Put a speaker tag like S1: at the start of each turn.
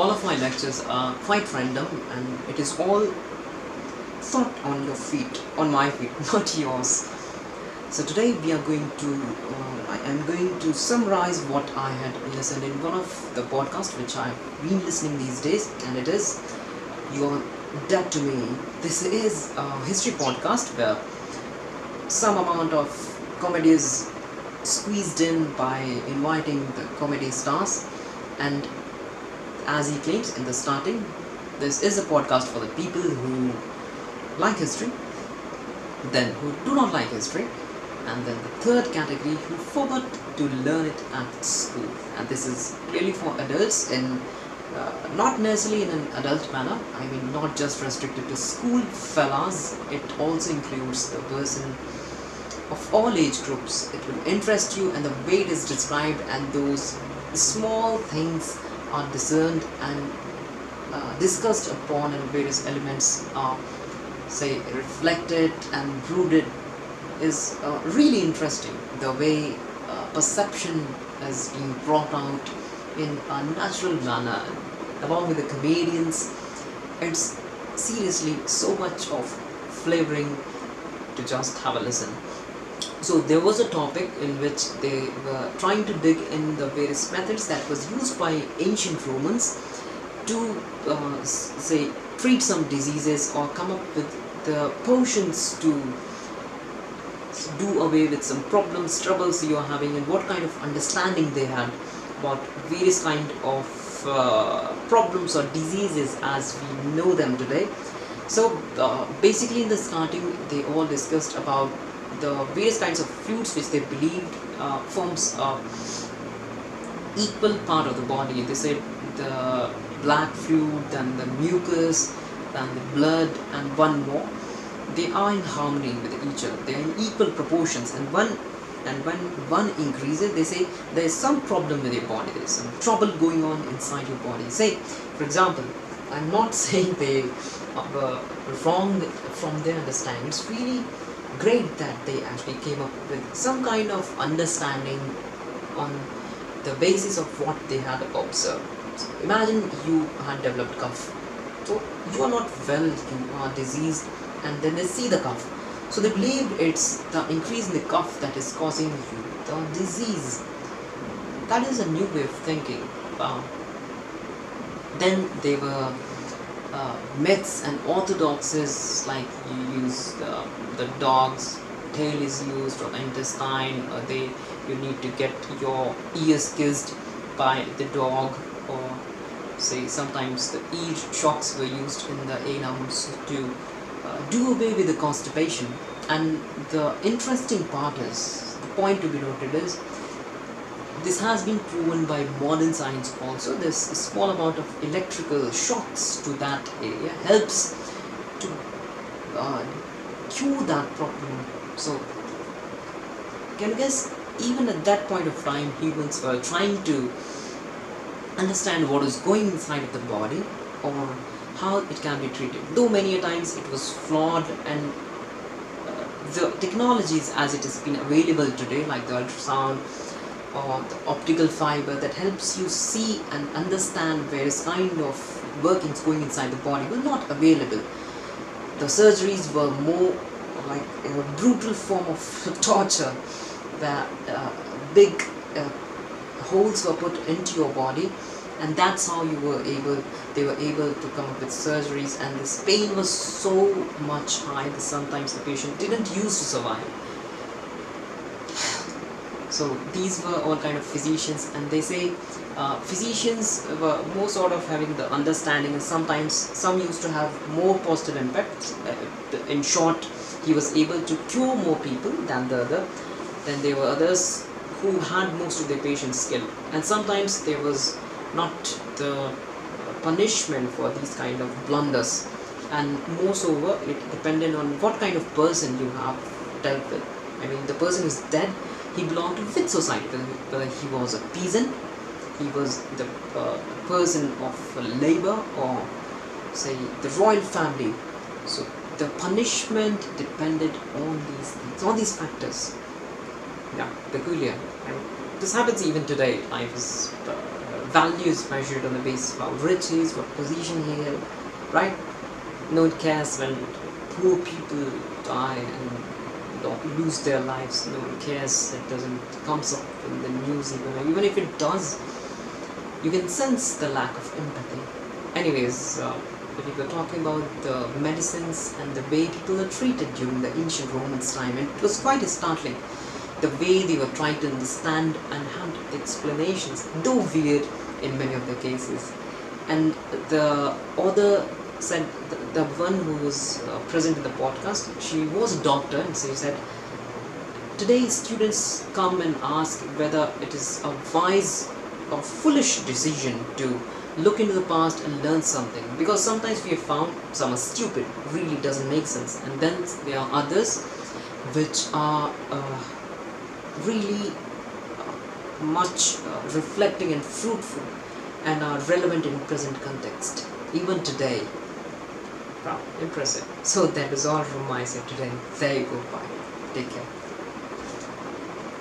S1: all of my lectures are quite random and it is all thought on your feet, on my feet, not yours. So today we are going to, I am going to summarize what I had listened in one of the podcasts which I've been listening these days, and it is You're Dead to Me. This is a history podcast where some amount of comedy is squeezed in by inviting the comedy stars, and as he claims in the starting, this is a podcast for the people who like history, then who do not like history, and then the third category who forgot to learn it at school. And this is clearly for adults in not necessarily in an adult manner. I mean, not just restricted to school fellas. It also includes the person of all age groups. It will interest you, and the way it is described, and those small things are discerned and discussed upon, and various elements are, say, reflected and rooted, is really interesting. The way perception is being brought out in a natural manner, along with the comedians. It's seriously so much of flavoring to just have a listen. So there was a topic in which they were trying to dig in the various methods that was used by ancient Romans to say treat some diseases or come up with the potions to do away with some problems, troubles you are having, and what kind of understanding they had about various kind of problems or diseases as we know them today. So basically in the starting they all discussed about the various kinds of fluids which they believed forms equal part of the body. They said the black fluid, then the mucus, then the blood, and one more. They are in harmony with each other. They are in equal proportions, and when one increases, they say there is some problem with your body. There is some trouble going on inside your body. Say, for example, I'm not saying they are wrong from their understanding. It's really great that they actually came up with some kind of understanding on the basis of what they had observed. So imagine you had developed cough. So you are not well, you are diseased, and then they see the cough. So they believed it's the increase in the cough that is causing you the disease. That is a new way of thinking. Then there were myths and orthodoxies, like you use the dog's tail is used, or the intestine, or you need to get your ears kissed by the dog, or say sometimes the ear shocks were used in the anums to do away with the constipation. And the interesting part is, the point to be noted is, this has been proven by modern science also. This small amount of electrical shocks to that area helps to cure that problem. So can you guess, even at that point of time, humans were trying to understand what is going inside of the body, or how it can be treated. Though many a times it was flawed, and the technologies as it has been available today, like the ultrasound or the optical fiber that helps you see and understand various kind of workings going inside the body, were not available. The surgeries were more like a brutal form of torture, where big holes were put into your body, and that's how they were able to come up with surgeries. And this pain was so much high that sometimes the patient didn't use to survive. So these were all kind of physicians, and they say physicians were more sort of having the understanding, and sometimes some used to have more positive impact. In short, he was able to cure more people than the other. Then there were others who had most of their patients killed, and sometimes there was not the punishment for these kind of blunders, and moreover it depended on what kind of person you have dealt with. I mean, the person who's dead, he belonged to which society, whether he was a peasant, he was the person of labor, or say the royal family. So the punishment depended on these things, on these factors. Yeah, peculiar. And this happens even today. Life is value is measured on the basis of how rich he is, what position he held, right? No one cares when poor people die and lose their lives. No one cares. It doesn't comes up in the news even if it does. You can sense the lack of empathy. Anyways, we were talking about the medicines and the way people were treated during the ancient Romans time, and it was quite startling the way they were trying to understand and had explanations, though weird in many of the cases. And the author said, the one who was present in the podcast, she was a doctor, and she said, today students come and ask whether it is a wise or foolish decision to look into the past and learn something, because sometimes we have found some are stupid, really doesn't make sense, and then there are others which are really much reflecting and fruitful and are relevant in present context even today. Wow, impressive. So that is all from my side today. There you go. Bye. Take care.